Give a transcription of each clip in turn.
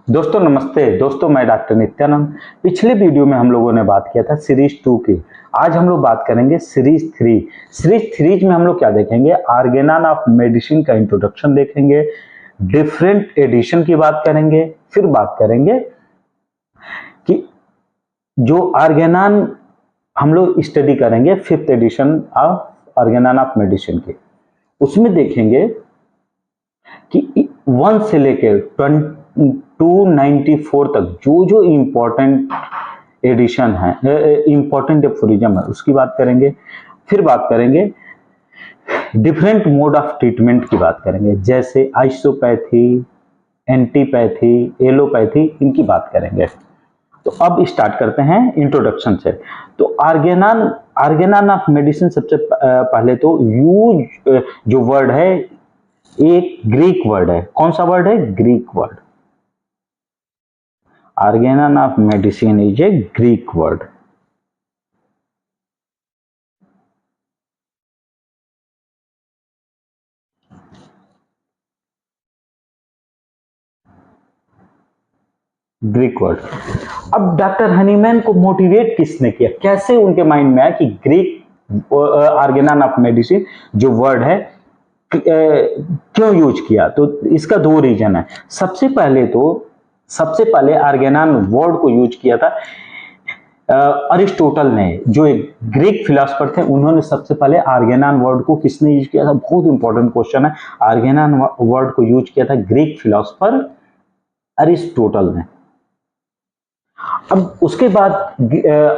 दोस्तों नमस्ते। दोस्तों मैं डॉक्टर नित्यानंद। पिछले वीडियो में हम लोगों ने बात किया था सीरीज 2 की। आज हम लोग बात करेंगे सीरीज 3। सीरीज 3 में हम लोग क्या देखेंगे? ऑर्गेनन ऑफ मेडिसिन का इंट्रोडक्शन देखेंगे, डिफरेंट एडिशन की बात करेंगे, फिर बात करेंगे कि जो ऑर्गेनन हम लोग स्टडी करेंगे 5th edition of organon of medicine की, उसमें देखेंगे कि 1 से लेकर 294 तक जो जो इम्पोर्टेंट एडिशन है, इम्पोर्टेंट एफोरिज्म है, उसकी बात करेंगे। फिर बात करेंगे डिफरेंट मोड ऑफ ट्रीटमेंट की बात करेंगे, जैसे आइसोपैथी, एंटीपैथी, एलोपैथी, इनकी बात करेंगे। तो अब स्टार्ट करते हैं इंट्रोडक्शन से। तो ऑर्गेनन ऑफ मेडिसिन, सबसे पहले तो यूज जो वर्ड है एक ग्रीक वर्ड है। कौन सा वर्ड है? Greek word. Organon of medicine is A Greek word. Greek word. अब डॉक्टर हनीमैन को मोटिवेट किसने किया, कैसे उनके माइंड में आया कि ग्रीक ऑर्गेनन ऑफ मेडिसिन जो वर्ड है क्यों यूज किया? तो इसका दो रीजन है। सबसे पहले ऑर्गेनन वर्ड को यूज किया था अरिस्टोटल ने, जो एक ग्रीक फिलोसोफर थे। उन्होंने सबसे पहले ऑर्गेनन वर्ड को किसने यूज किया था? बहुत इंपॉर्टेंट क्वेश्चन है। ऑर्गेनन वर्ड को यूज किया था ग्रीक फिलोसोफर अरिस्टोटल ने। अब उसके बाद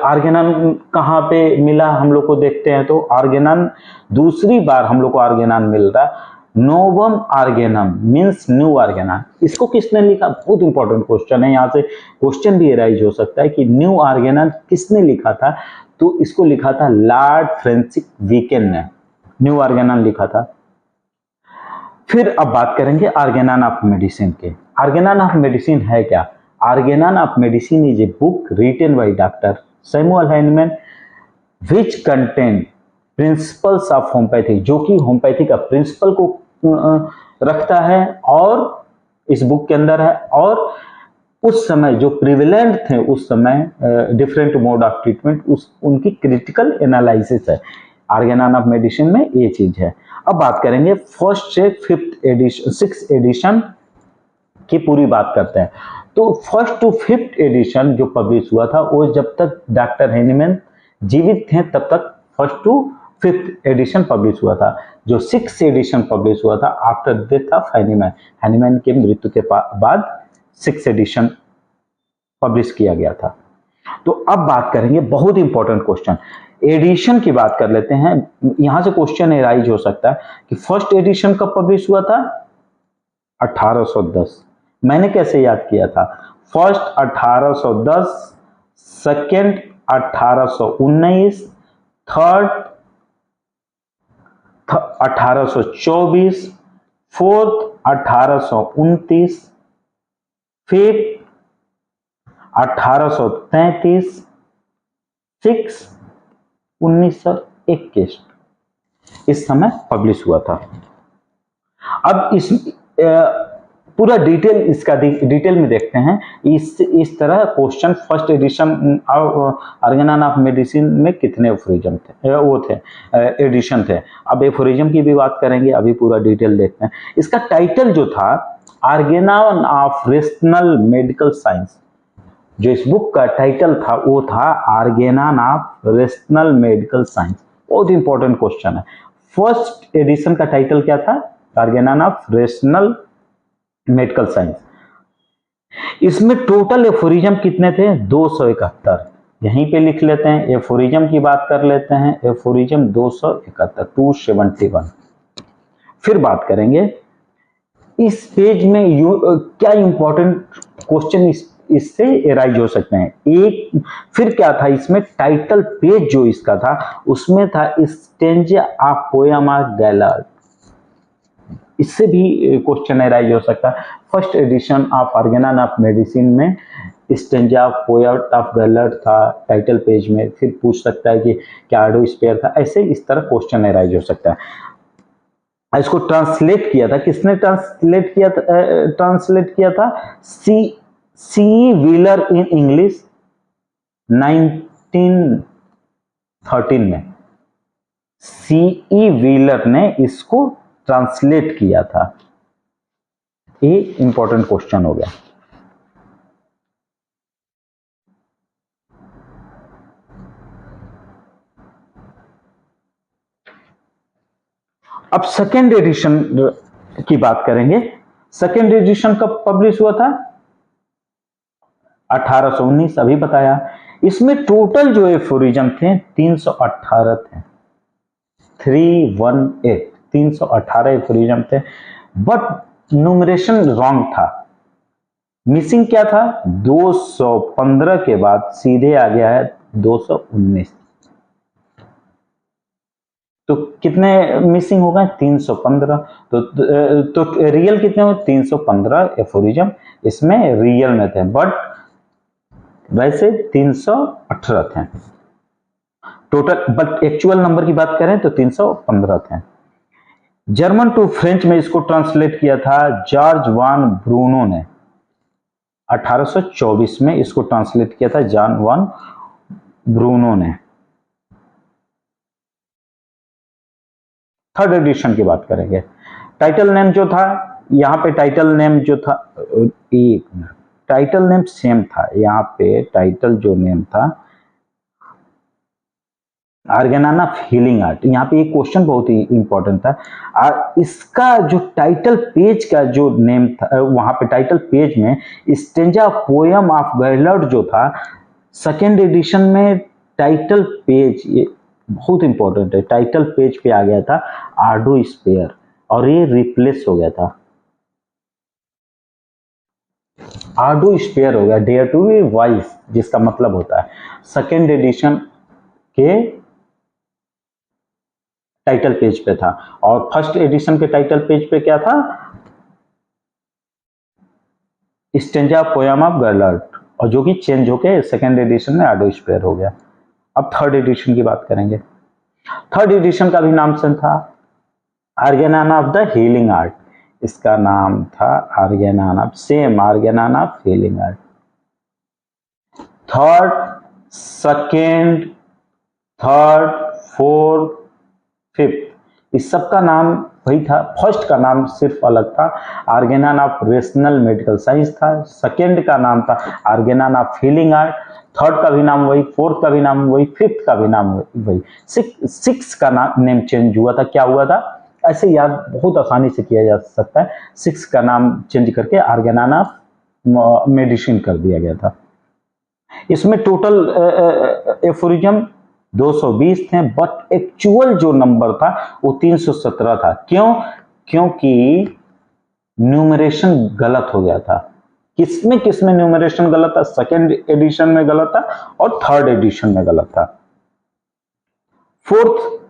ऑर्गेनन कहाँ पे मिला हम लोग को देखते हैं। तो ऑर्गेनन दूसरी बार हम लोग को ऑर्गेनन मिल रहा है। Novum ऑर्गेनम means new Organon. इसको किसने लिखा? बहुत इंपॉर्टेंट क्वेश्चन है। यहाँ से क्वेश्चन भी एराइज हो सकता है कि न्यू ऑर्गेनन किसने लिखा था। तो इसको लिखा था लॉर्ड फ्रांसिस बेकन ने, न्यू ऑर्गेनन लिखा था। फिर अब बात करेंगे ऑर्गेनन ऑफ मेडिसिन के। ऑर्गेनन ऑफ मेडिसिन है क्या? Organon of medicine is a book written by doctor Samuel Hahnemann which contain principles of homoeopathy, जो कि होम्योपैथी का प्रिंसिपल को रखता है और इस बुक के अंदर है। और उस समय जो प्रिविलेंट थे उस समय डिफरेंट मोड ऑफ ट्रीटमेंट, उनकी क्रिटिकल एनालिसिस है। ऑर्गेनन ऑफ मेडिसिन में ये चीज है। अब बात करेंगे 1st से 5th एडिशन, 6th एडिशन की पूरी बात करते हैं। तो 1st to 5th एडिशन जो पब्लिश हुआ था वो जब तक डॉक्टर हैनीमैन जीवित थे तब तक 1st to 5th addition publish हुआ था। जो 6th एडिशन पब्लिश हुआ था after death of Hahnemann, Hahnemann के मृत्यु के बाद 6th एडिशन पब्लिश किया गया था। तो अब बात करेंगे बहुत इंपॉर्टेंट क्वेश्चन, एडिशन की बात कर लेते हैं। यहां से क्वेश्चन एराइज हो सकता है कि 1st एडिशन कब पब्लिश हुआ था? 1810। मैंने कैसे याद किया था? 1st 1810, 2nd 1819, 3rd 1824, 4th 1829, 5th 1833, 6th 1921 इस समय पब्लिश हुआ था। अब इस पूरा डिटेल इसका डिटेल में देखते हैं। इस तरह question 1st edition organon of medicine में कितने एफोरिज्म थे, वो थे एडिशन थे। अब एफोरिज्म की भी बात करेंगे, अभी पूरा डिटेल देखते हैं। इसका टाइटल जो था Organon of rational medical science, जो इस बुक का टाइटल था वो था Organon of rational medical science. बहुत इंपॉर्टेंट क्वेश्चन है। 1st एडिशन का टाइटल क्या था? Organon of rational medical science. इसमें टोटल एफोरिज्म कितने थे? 271। यहीं पे लिख लेते हैं, एफोरिज्म की बात कर लेते हैं। एफोरिज्म 271, 271। फिर बात करेंगे इस पेज में क्या इंपॉर्टेंट क्वेश्चन इससे एराइज हो सकते हैं। एक फिर क्या था इसमें? टाइटल पेज जो इसका था उसमें था stanza of poem of Gellert. इससे भी क्वेश्चन एराइज हो सकता है। 1st edition of organon of medicine में stanza of poem of Gellert था टाइटल पेज में। फिर पूछ सकता है कि क्या आडो स्पेयर था। ऐसे इस तरह क्वेश्चन एराइज हो सकता है। इसको ट्रांसलेट किया था किसने? ट्रांसलेट किया था सी सी व्हीलर इन इंग्लिश 1913 में सी ई व्हीलर ने इसको ट्रांसलेट किया था। ये इंपॉर्टेंट क्वेश्चन हो गया। अब सेकेंड एडिशन की बात करेंगे। सेकेंड एडिशन कब पब्लिश हुआ था? 1819, अभी बताया। इसमें टोटल जो एफोरिज्म थे 318 थे, 318 318 एफोरिज्म थे, बट न्यूमरेशन रॉन्ग था। मिसिंग क्या था? 215 के बाद सीधे आ गया है 219। तो कितने मिसिंग हो गए? 315। तो रियल कितने हुए? 315 एफोरिज्म इसमें रियल में थे, बट वैसे 318 थे टोटल, बट एक्चुअल नंबर की बात करें तो 315 थे। जर्मन टू फ्रेंच में इसको ट्रांसलेट किया था जॉर्ज वान ब्रूनो ने। 1824 में इसको ट्रांसलेट किया था जॉन वान ब्रूनो ने। थर्ड एडिशन की बात करेंगे। टाइटल नेम जो था, यहाँ पे टाइटल नेम जो था, एक मिनट, टाइटल नेम सेम था। यहाँ पे टाइटल जो नेम था आर्गेनाना ऑफ हीलिंग आर्ट, यहाँ पे एक क्वेश्चन बहुत ही इंपॉर्टेंट था। और इसका जो टाइटल पेज का जो नेम था, वहां पे टाइटल पेज में स्टेंजा पोयम ऑफ गैलर्ड जो था, सेकेंड एडिशन में टाइटल पेज, ये बहुत इंपॉर्टेंट है, टाइटल पेज पे आ गया था आर्डो स्पेयर, और ये रिप्लेस हो गया था, आर्डो स्पेयर हो गया, डेयर टू बी वाइस, जिसका मतलब होता है सेकेंड एडिशन के टाइटल पेज पे था। और फर्स्ट एडिशन के टाइटल पेज पे क्या था? स्टेंजा पोयम ऑफ गैलर्ड, और जो कि चेंज होके सेकेंड एडिशन में आर्डो स्पेयर हो गया। अब थर्ड एडिशन की बात करेंगे। थर्ड एडिशन का भी नाम सेम था, Organon of the healing art. इसका नाम था Organon, same Organon of healing art. Third, second, third, fourth, fifth, इस सब का नाम वही था। फर्स्ट का नाम सिर्फ अलग था, Organon of rational medical science था। सेकेंड का नाम था Organon of healing art. Third का भी नाम वही, फोर्थ का भी नाम वही, फिफ्थ का भी नाम वही। सिक्स का नाम नेम चेंज हुआ था। क्या हुआ था? ऐसे याद बहुत आसानी से किया जा सकता है। सिक्स का नाम चेंज करके आर्गेनाना मेडिसिन कर दिया गया था। इसमें टोटल एफोरिज्म 220 थे, बट एक्चुअल जो नंबर था वो 317 था। क्यों? क्योंकि न्यूमरेशन गलत हो गया था। किसमें न्यूमरेशन गलत था? सेकेंड एडिशन में गलत था और थर्ड एडिशन में गलत था। फोर्थ,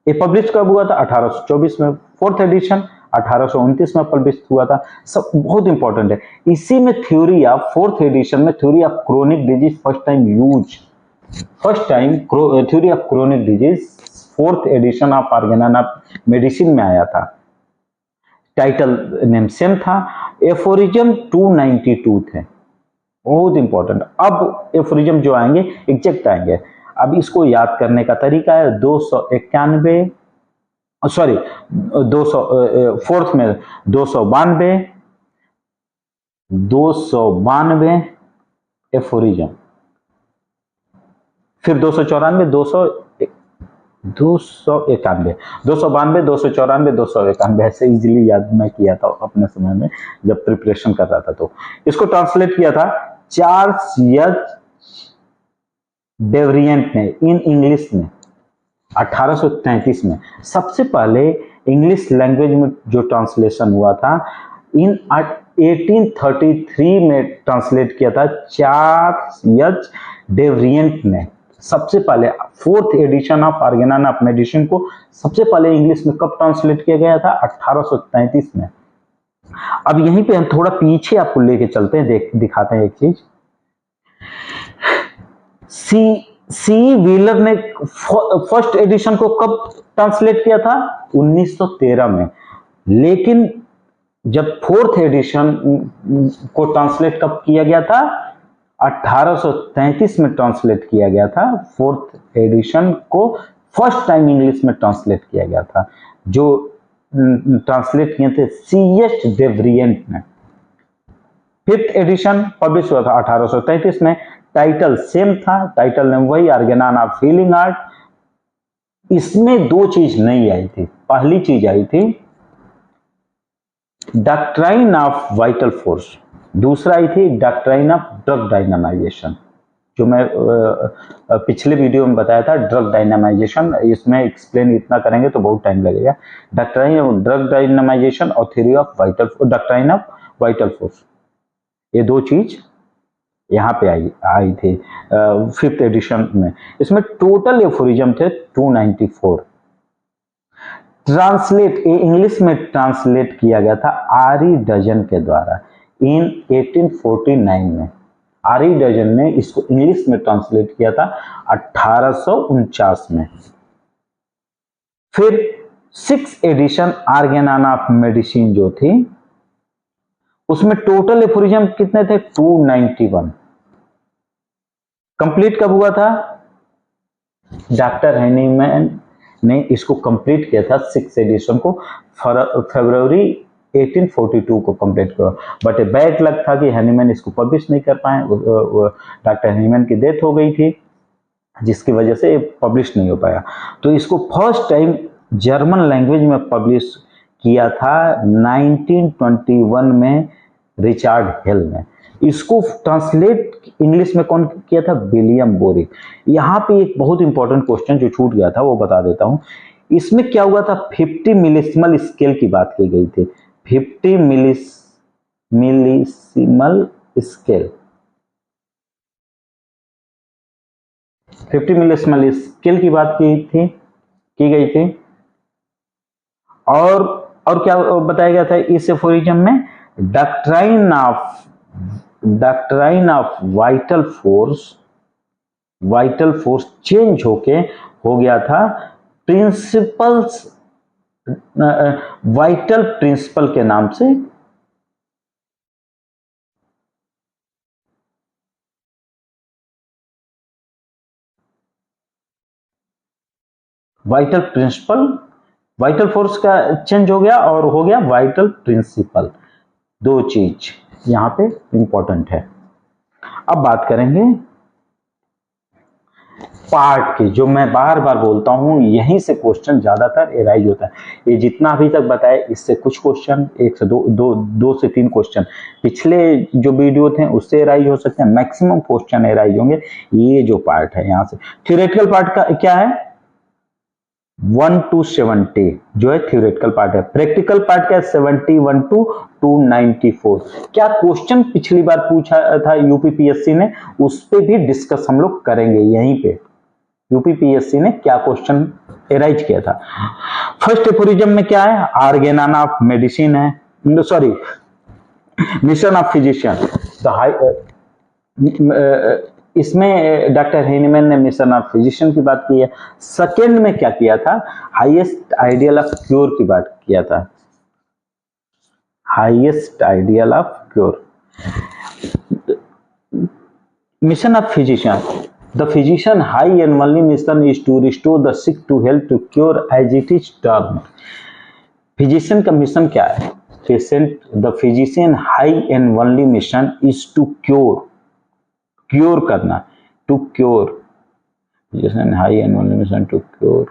ये पब्लिश कब हुआ था? 1824 में। फोर्थ एडिशन 1829 में पब्लिश हुआ था। सब बहुत इंपॉर्टेंट है। इसी में थ्योरी ऑफ, फोर्थ एडिशन में theory of chronic disease first time use, first time theory of chronic disease fourth edition of Organon medicine में आया था। टाइटल नेम सेम था। एफोरिज्म 292 थे, बहुत इंपॉर्टेंट। अब एफोरिज्म जो आएंगे एग्जैक्ट आएंगे। अब इसको याद करने का तरीका है 291, सॉरी 200, फोर्थ में 292 एफोरिज्म, फिर 294, 291, 294, ऐसे इजीली याद मैं किया था अपने समय में जब प्रिपरेशन कर रहा था। तो इसको ट्रांसलेट किया था चार्ल्स एच डेवरिएंट ने इन इंग्लिश में 1833 में। सबसे पहले इंग्लिश लैंग्वेज में जो ट्रांसलेशन हुआ था इन 1833 में ट्रांसलेट किया था चार्ल्स एच डेवरिएंट ने। सबसे पहले fourth edition of Organon of medicine को सबसे पहले इंग्लिश में कब ट्रांसलेट किया गया था? 1833 में। अब यहीं पे हम थोड़ा पीछे आपको लेके चलते हैं, दिखाते हैं एक चीज। सी व्हीलर ने फर्स्ट एडिशन को कब ट्रांसलेट किया था? 1913 में। लेकिन जब फोर्थ एडिशन को ट्रांसलेट कब किया गया था? 1833 में ट्रांसलेट किया गया था। फोर्थ एडिशन को फर्स्ट टाइम इंग्लिश में ट्रांसलेट किया गया था, जो ट्रांसलेट किए थे C.H. डेवरिएंट ने। फिफ्थ एडिशन पब्लिश हुआ था 1833 में। टाइटल सेम था, टाइटल नेम वही, आर्गेनान ऑफ हीलिंग आर्ट। इसमें दो चीज नहीं आई थी। पहली चीज आई थी डॉक्ट्राइन ऑफ वाइटल फोर्स, दूसरा आई थी डॉक्ट्राइन ऑफ ड्रग डायनामाइजेशन, जो मैं पिछले वीडियो में बताया था ड्रग डायनामाइजेशन। इसमें एक्सप्लेन इतना करेंगे तो बहुत टाइम लगेगा। डॉक्ट्राइन ऑफ ड्रग डायनामाइजेशन और theory of vital doctrine of vital force, ये दो चीज यहाँ पे आई थी फिफ्थ एडिशन में। इसमें टोटल एफोरिज्म थे 294। ट्रांसलेट इंग्लिश में ट्रांसलेट किया गया था आरी डजन के द्वारा इन 1849 में। आरी डजन ने इसको इंग्लिश में ट्रांसलेट किया था 1849 में। फिर सिक्स एडिशन आर्गेनान ऑफ मेडिसिन जो थी, उसमें टोटल एफोरिज्म कितने थे? 291। कंप्लीट कब हुआ था? डॉक्टर हैनीमैन ने इसको कंप्लीट किया था सिक्स एडिशन को फरवरी 1842 को कंप्लीट किया, बट बैड लक था कि हैनीमैन इसको पब्लिश नहीं कर पाए। डॉक्टर हैनीमैन की डेथ हो गई थी, जिसकी वजह से पब्लिश नहीं हो पाया। तो इसको फर्स्ट टाइम जर्मन लैंग्वेज में पब्लिश किया था 1921 में रिचार्ड हेल ने। इसको ट्रांसलेट इंग्लिश में कौन किया था? William boric. यहाँ पे एक बहुत इंपॉर्टेंट क्वेश्चन जो छूट गया था वो बता देता हूँ। इसमें क्या हुआ था? 50 मिलीसिमल स्केल की बात की गई थी। 50 मिलीसिमल स्केल, 50 मिलीसिमल स्केल की बात की गई थी। और क्या बताया गया था इस एफोरिज्म में? Doctrine of vital force change होके हो गया था प्रिंसिपल्स, वाइटल प्रिंसिपल के नाम से। वाइटल प्रिंसिपल, वाइटल फोर्स का चेंज हो गया और हो गया वाइटल प्रिंसिपल। दो चीज यहां पे इंपॉर्टेंट है। अब बात करेंगे पार्ट की, जो मैं बार बार बोलता हूं, यहीं से क्वेश्चन ज्यादातर एराइज होता है। ये जितना अभी तक बताया इससे कुछ क्वेश्चन, एक से दो से तीन क्वेश्चन पिछले जो वीडियो थे उससे एराइज हो सकते हैं, मैक्सिमम क्वेश्चन एराइज होंगे। ये जो पार्ट है यहाँ से थ्योरेटिकल पार्ट का क्या है? 1 to 70 जो है थ्योरेटिकल पार्ट है। प्रैक्टिकल पार्ट क्या है? 71 to 294। क्या क्वेश्चन पिछली बार पूछा था यूपीपीएससी ने, उस पे भी डिस्कस हम लोग करेंगे यहीं पे। यूपीपीएससी ने क्या क्वेश्चन एराइज किया था। फर्स्ट एफोरिज्म में क्या है? आर्गेनान ऑफ मेडिसिन है, सॉरी मिशन ऑफ फिजिशियन। इसमें डॉक्टर हैनीमैन ने मिशन ऑफ फिजिशियन की बात की है। सेकेंड में क्या किया था? हाईएस्ट आइडियल ऑफ क्योर की बात किया था। Highest ideal of cure, mission of physician. The physician high and only mission is to restore the sick to health to cure as it is term. Physician का mission क्या है? The physician high and only mission is to cure करना, to cure. Physician high and only mission to cure,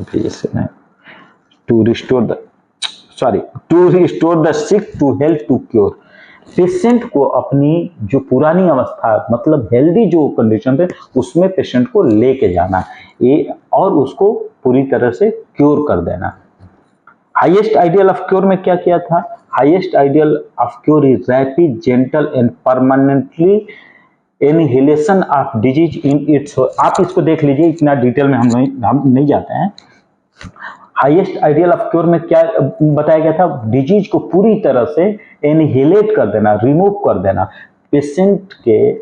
physician है to restore the sick to health to cure. Patient को अपनी जो पुरानी अवस्था, मतलब हेल्दी जो कंडीशन थे, उसमें पेशेंट को लेके जाना ये, और उसको पूरी तरह से क्योर कर देना। हाईएस्ट आइडियल ऑफ क्योर में क्या किया था? Highest ideal of cure is rapid, gentle and permanently annihilation of disease in its. आप इसको देख लीजिए, इतना डिटेल में हम नहीं जाते हैं। हाईएस्ट आइडियल ऑफ क्योर में क्या बताया गया था? डिजीज को पूरी तरह से एनिहिलेट कर देना, रिमूव कर देना पेशेंट के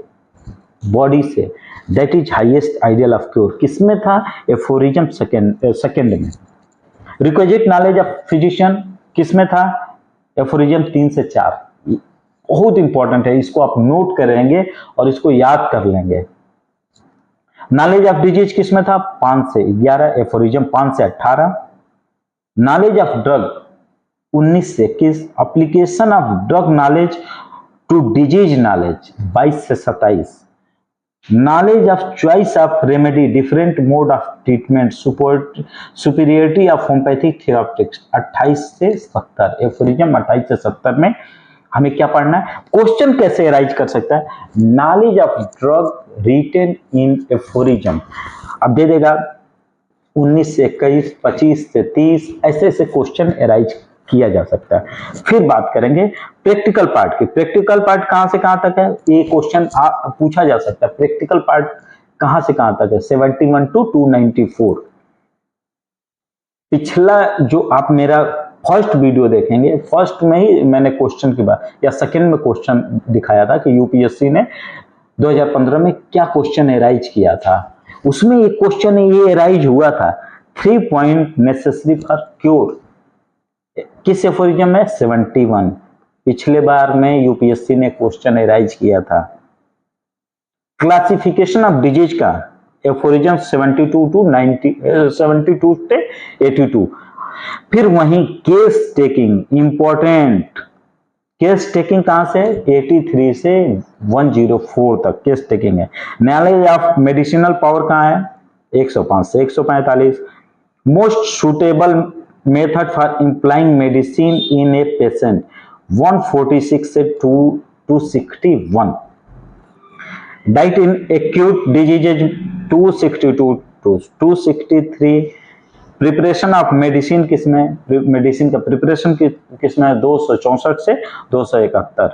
बॉडी से। That is highest ideal of cure. किसमें था? एफोरिज्म सेकेंड में। रिक्विजिट नॉलेज ऑफ फिजिशियन किसमें था? एफोरिज्म 3 से 4 बहुत इंपॉर्टेंट है, इसको आप नोट करेंगे और इसको याद कर लेंगे। नॉलेज ऑफ डिजीज किसमें था? 5 से 11, एफोरिज्म 5 से 18। नॉलेज ऑफ ड्रग 19 से 21, application of drug knowledge to disease knowledge 22 से 27, knowledge of choice of remedy different mode of treatment superiority of homoeopathic therapeutics 28 से 70, एफोरिज्म 28 से 70 में हमें क्या पढ़ना है? क्वेश्चन कैसे अराइज कर सकता है? Knowledge of drug written in aphorism, अब दे देगा 19 से 21, 25 से 30, ऐसे ऐसे क्वेश्चन अराइज किया जा सकता है। फिर बात करेंगे प्रैक्टिकल पार्ट की। प्रैक्टिकल पार्ट कहां से कहां तक है? ये क्वेश्चन पूछा जा सकता है। प्रैक्टिकल पार्ट कहां से कहां तक है? 71 टू 294। पिछला जो आप मेरा फर्स्ट वीडियो देखेंगे, फर्स्ट में ही मैंने क्वेश्चन की बात या सेकंड में क्वेश्चन दिखाया था कि यूपीएससी ने 2015 में क्या क्वेश्चन अराइज किया था। उसमें एक क्वेश्चन ये अराइज हुआ था, 3 पॉइंट नेसेसरी फॉर क्योर, किस एफोरिज्म में? 71। पिछले बार में यूपीएससी ने क्वेश्चन अराइज किया था। क्लासिफिकेशन ऑफ डिजीज का एफोरिज्म 72 टू 90, 72 से 82। फिर वहीं case taking, important case taking कहां से? 83 से 104 तक केस टेकिंग है। नॉलेज ऑफ मेडिसिनल पावर कहां है? 105 से 145। Most suitable method for employing medicine in a patient 146 से 261। Diet in acute diseases 262 to 263। Preparation of medicine किसमें? मेडिसिन का प्रिपरेशन किसमें? 264 से 271।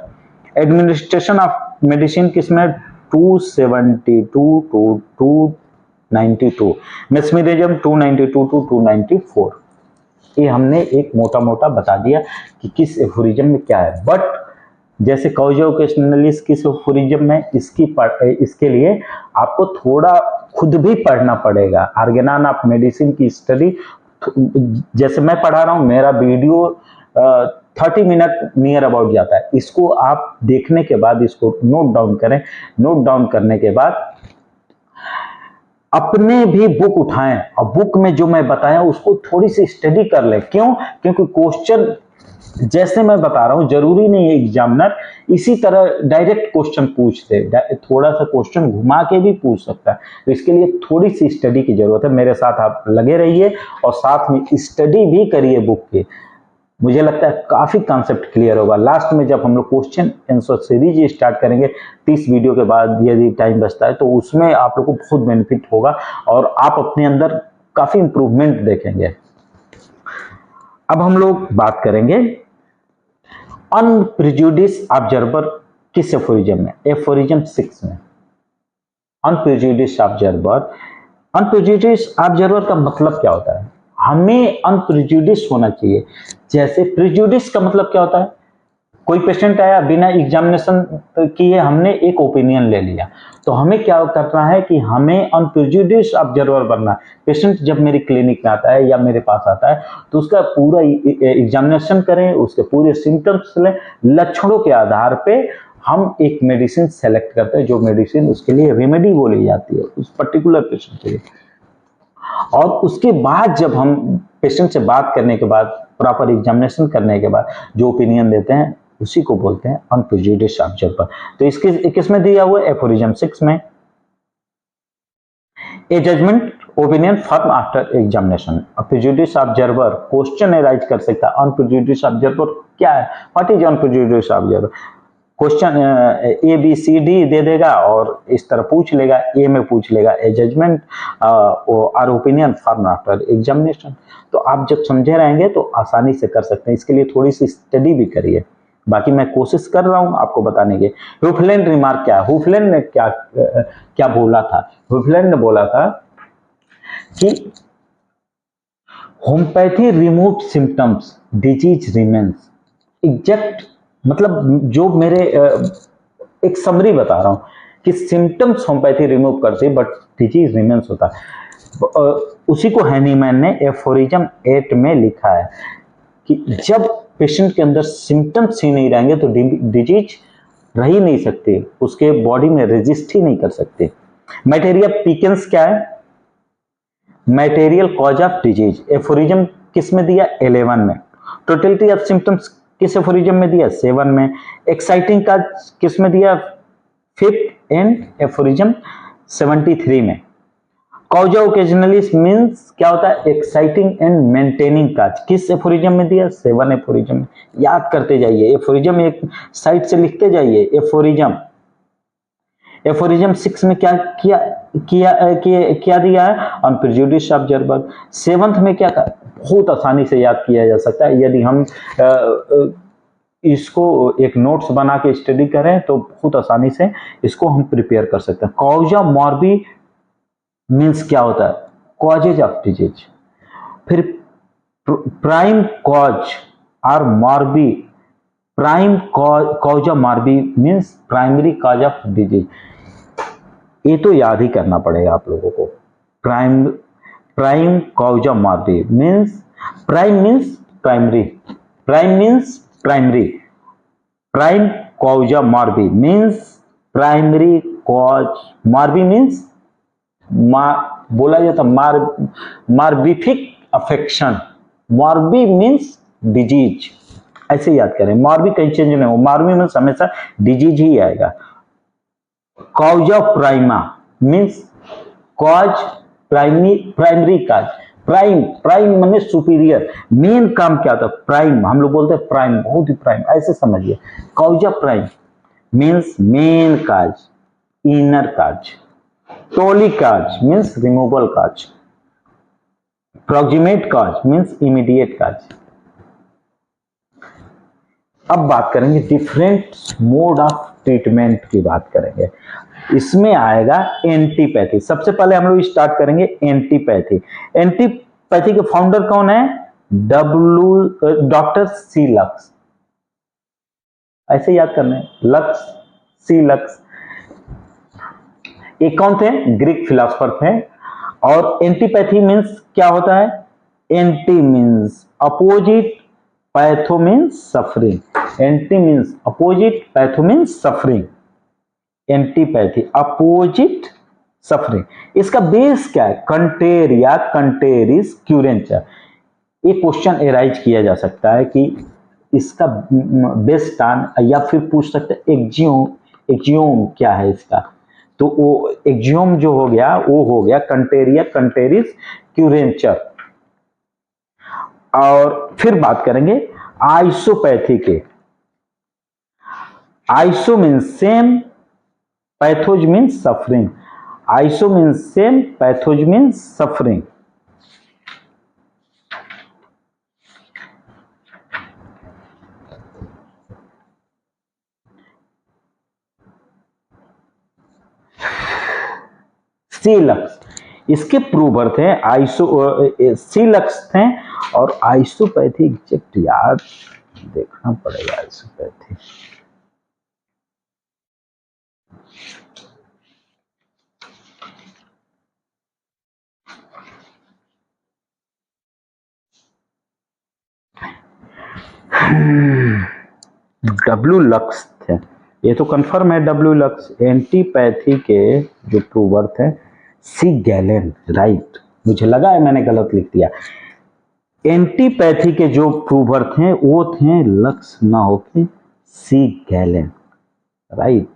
एडमिनिस्ट्रेशन ऑफ मेडिसिन किसमें? 272 टू 292। Mesmerism 292 to 294। ये हमने एक मोटा मोटा बता दिया कि किस एफोरिज्म में क्या है। बट जैसे कॉजेओकेशनलिस्ट किस एफोरिज्म में, इसके लिए आपको थोड़ा खुद भी पढ़ना पड़ेगा। आर्गेनान ऑफ मेडिसिन की स्टडी जैसे मैं पढ़ा रहा हूं, मेरा वीडियो 30 मिनट नियर अबाउट जाता है। इसको आप देखने के बाद इसको नोट डाउन करें। नोट डाउन करने के बाद अपने भी बुक उठाएं और बुक में जो मैं बताया उसको थोड़ी सी स्टडी कर लें। क्यों? क्योंकि क्वेश्चन जैसे मैं बता रहा हूं, जरूरी नहीं है एग्जामिनर इसी तरह डायरेक्ट क्वेश्चन पूछ दे, थोड़ा सा क्वेश्चन घुमा के भी पूछ सकता है। तो इसके लिए थोड़ी सी स्टडी की जरूरत है। मेरे साथ आप लगे रहिए और साथ में स्टडी भी करिए बुक की। मुझे लगता है काफी कॉन्सेप्ट क्लियर होगा। लास्ट में जब हम लोग क्वेश्चन आंसर सीरीज स्टार्ट करेंगे 30 वीडियो के बाद, यदि टाइम बचता है, तो उसमें आप लोग को बहुत बेनिफिट होगा और आप अपने अंदर काफी इंप्रूवमेंट देखेंगे। अब हम लोग बात करेंगे अनप्रेजुडिस ऑब्जर्वर किस एफोरिज्म में? एफोरिज्म 6 में। अनप्रेजुडिस ऑब्जर्वर, अनप्रेजुडिस ऑब्जर्वर का मतलब क्या होता है? हमें अनप्रेजुडिस होना चाहिए। जैसे प्रेजुडिस का मतलब क्या होता है? कोई पेशेंट आया, बिना एग्जामिनेशन किए हमने एक ओपिनियन ले लिया, तो हमें क्या करना है कि हमें अनप्रेजुडिस ऑब्जर्वर बनना है। पेशेंट जब मेरी क्लिनिक में आता है या मेरे पास आता है तो उसका पूरा एग्जामिनेशन करें, उसके पूरे सिम्टम्स लें, लक्षणों के आधार पे हम एक मेडिसिन सेलेक्ट करते हैं, जो मेडिसिन उसके लिए रेमेडी बोली जाती है उस पर्टिकुलर पेशेंट के लिए। और उसके बाद जब हम पेशेंट से बात करने के बाद, प्रॉपर एग्जामिनेशन करने के बाद जो ओपिनियन देते हैं उसी को बोलते हैं अनप्रेजुडिस ऑब्जर्वर। तो इसके किसमें दिया हुआ है? एफोरिज्म 6 में। A judgement opinion form after examination. Prejudice observer question arise कर सकता है। अनप्रेजुडिस ऑब्जर्वर क्या है? What is unprejudice observer? Question ABCD दे देगा और इस तरह पूछ लेगा। ए में पूछ लेगा ए जजमेंट और ओपिनियन फॉर्म आफ्टर एग्जामिनेशन। तो आप जब समझे रहेंगे तो आसानी से कर सकते हैं। इसके लिए थोड़ी सी स्टडी भी करिए। बाकी मैं कोशिश कर रहा हूं आपको बताने की। हुफलेन रिमार्क क्या है? हुफलेन ने क्या बोला था? हुफलेन ने बोला था कि homeopathy remove symptoms, disease remains. Exact मतलब जो मेरे एक समरी बता रहा हूं कि सिम्टम्स होम्योपैथी रिमूव करती है बट डिजीज रिमेन्स होता है। उसी को हैनीमैन ने एफोरिज्म 8 में लिखा है कि जब पेशेंट के अंदर सिम्टम्स ही नहीं रहेंगे तो डिजीज रह ही नहीं सकती, उसके बॉडी में रेजिस्ट ही नहीं कर सकते। मैटेरिया पिकेंस क्या है? Material cause of disease. Aphorism किस में दिया? 11 में। टोटलिटी ऑफ सिम्टम्स किस एफोरिज्म में दिया? 7 में। एक्साइटिंग का किस में दिया? 5th एंड एफोरिज्म 73 में। कॉज ओकेजनली मींस क्या होता है? एक्साइटिंग एंड मेंटेनिंग काज किस एफोरिज्म में दिया? 7 एफोरिज्म में। याद करते जाइए, एफोरिज्म एक साइड से लिखते जाइए। एफोरिज्म 6 में क्या दिया है? On prejudice observer. 7th में क्या था? बहुत आसानी से याद किया जा सकता है, यदि हम इसको एक नोट्स बना के स्टडी करें तो बहुत आसानी से इसको हम प्रिपेयर कर सकते हैं। कॉजा मॉर्बी मीन्स क्या होता है? Causes of disease. फिर प्राइम कॉज और Moby, prime cause of Moby means primary cause of disease. ये तो याद ही करना पड़ेगा आप लोगों को। Prime cause of Moby means, prime means primary, prime means primary, prime cause of Moby means primary cause, Moby means बोला जाता मार्बिफिक अफेक्शन, मॉर्बी मीन्स डिजीज, ऐसे याद करें। मॉर्बी कहीं चेंज नहीं हो, मॉर्बी मीन्स हमेशा डिजीज ही आएगा। Cause of prima means cause primary cause, prime माने सुपीरियर, मेन काम क्या होता है? प्राइम, हम लोग बोलते हैं प्राइम, बहुत ही प्राइम, ऐसे समझिए। Cause of prime means main cause, inner cause. Toli cause means removal cause. Proximate cause means immediate cause. अब बात करेंगे डिफरेंट मोड ऑफ ट्रीटमेंट की बात करेंगे। इसमें आएगा एंटीपैथी। सबसे पहले हम लोग स्टार्ट करेंगे एंटीपैथी। एंटीपैथी के फाउंडर कौन है? डॉक्टर सी लक्स, ऐसे याद करना है, लक्स, सी लक्स। ये कौन थे? ग्रीक फिलोसोफर थे। और एंटीपैथी मीन्स क्या होता है? Anti means opposite, patho means suffering. Anti means opposite, patho means suffering. Antipathy opposite suffering. इसका बेस क्या है? कंटेर या कंटेरिस क्यूरेंचर। ये क्वेश्चन एराइज किया जा सकता है कि इसका बेस टान, या फिर पूछ सकते हैं एक्जियोम क्या है इसका। तो वो एक्जियोम जो हो गया वो हो गया कंटेरिया कंटेरिस क्यूरेंचर। और फिर बात करेंगे आइसोपैथी के। Iso means same, pathos means suffering. Iso means same, pathos means suffering. सीलक्स इसके प्रूवर थे, सीलक्स थे। और आइसोपैथी एग्जैक्ट याद देखना पड़ेगा। आइसोपैथी डब्ल्यू लक्स थे, ये तो कंफर्म है डब्ल्यू लक्स। एंटीपैथी के जो प्रूवर थे सी गैलेन, राइट, मुझे लगा है मैंने गलत लिख दिया। एंटीपैथी के जो प्रूवर थे वो थे लक्स ना होके सी गैलेन, राइट।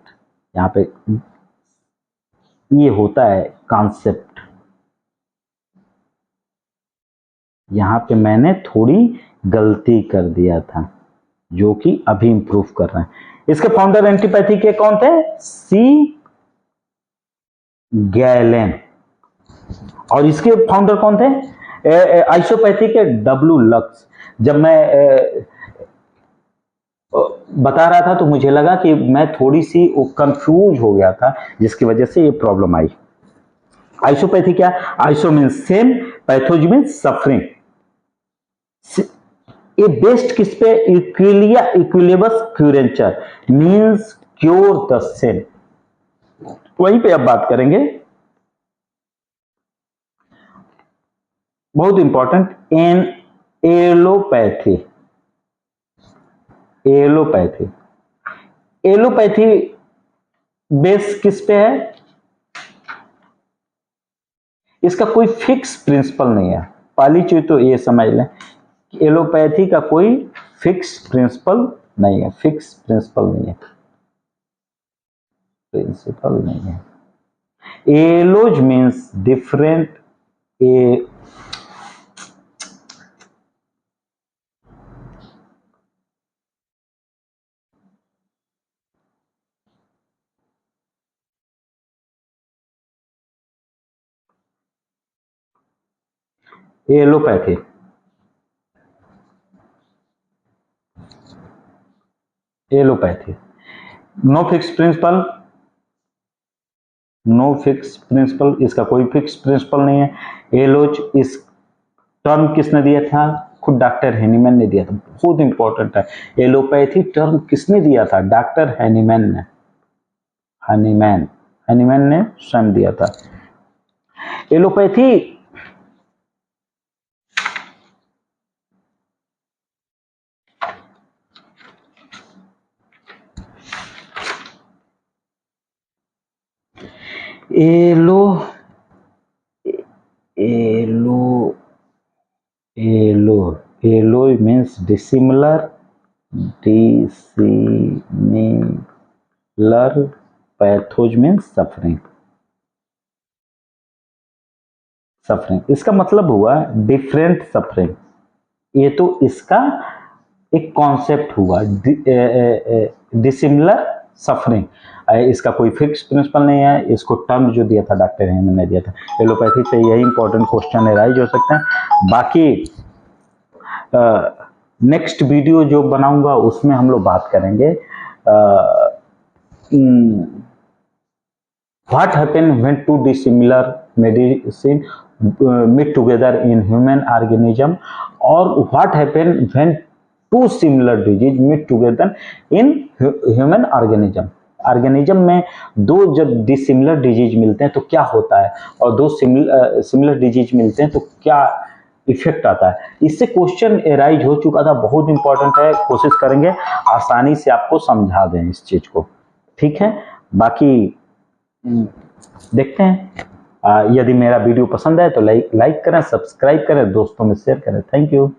यहाँ पे ये होता है कॉन्सेप्ट, यहाँ पे मैंने थोड़ी गलती कर दिया था जो कि अभी इंप्रूव कर रहे हैं। इसके फाउंडर एंटीपैथी के कौन थे? सी गैलेन। और इसके फाउंडर कौन थे? आइसोपैथी के डब्ल्यू लक्स। जब मैं बता रहा था तो मुझे लगा कि मैं थोड़ी सी कंफ्यूज हो गया था, जिसकी वजह से ये प्रॉब्लम आई। आइसोपैथी क्या? Iso means same, pathos means suffering. ये बेस्ड किस पे? इक्विलिबस क्यूरेंचर मीन्स क्योर द सेम। वहीं पे अब बात करेंगे बहुत important allopathy. Allopathy. Allopathy base किस पे है? इसका कोई फिक्स प्रिंसिपल नहीं है। पहली चीज तो ये समझ लें, एलोपैथी का कोई फिक्स प्रिंसिपल नहीं है, फिक्स प्रिंसिपल नहीं है, प्रिंसिपल नहीं है। Allos means different, allopathy allopathy no fix principle, no fix principle, इसका कोई फिक्स प्रिंसिपल नहीं है। एलोज इस टर्म किसने दिया था? खुद डॉक्टर हैनीमैन ने दिया था, बहुत इंपॉर्टेंट है। एलोपैथी टर्म किसने दिया था? डॉक्टर हैनीमैन ने, हैनीमैन ने स्वयं दिया था। Allopathy allo allo allo allo means dissimilar, pathos means suffering, suffering इसका मतलब हुआ डिफरेंट सफरिंग। ये तो इसका एक कॉन्सेप्ट हुआ, डिसिमिलर सफरिंग। इसका कोई फिक्स प्रिंसिपल नहीं है, इसको टर्म जो दिया था डॉक्टर हेमन ने दिया था। एलोपैथी से यही इंपॉर्टेंट क्वेश्चन राइज हो सकते हैं। बाकी नेक्स्ट वीडियो जो बनाऊंगा उसमें हम लोग बात करेंगे what happen when two dissimilar medicine meet together in human organism, और what happen when two similar disease meet together in human organism में दो जब डिसिमिलर डिजीज मिलते हैं तो क्या होता है, और दो सिमिलर डिजीज मिलते हैं तो क्या इफेक्ट आता है। इससे क्वेश्चन एराइज हो चुका था, बहुत इंपॉर्टेंट है। कोशिश करेंगे आसानी से आपको समझा दें इस चीज को, ठीक है। बाकी देखते हैं। यदि मेरा वीडियो पसंद आए तो लाइक करें, सब्सक्राइब करें, दोस्तों में शेयर करें। Thank you.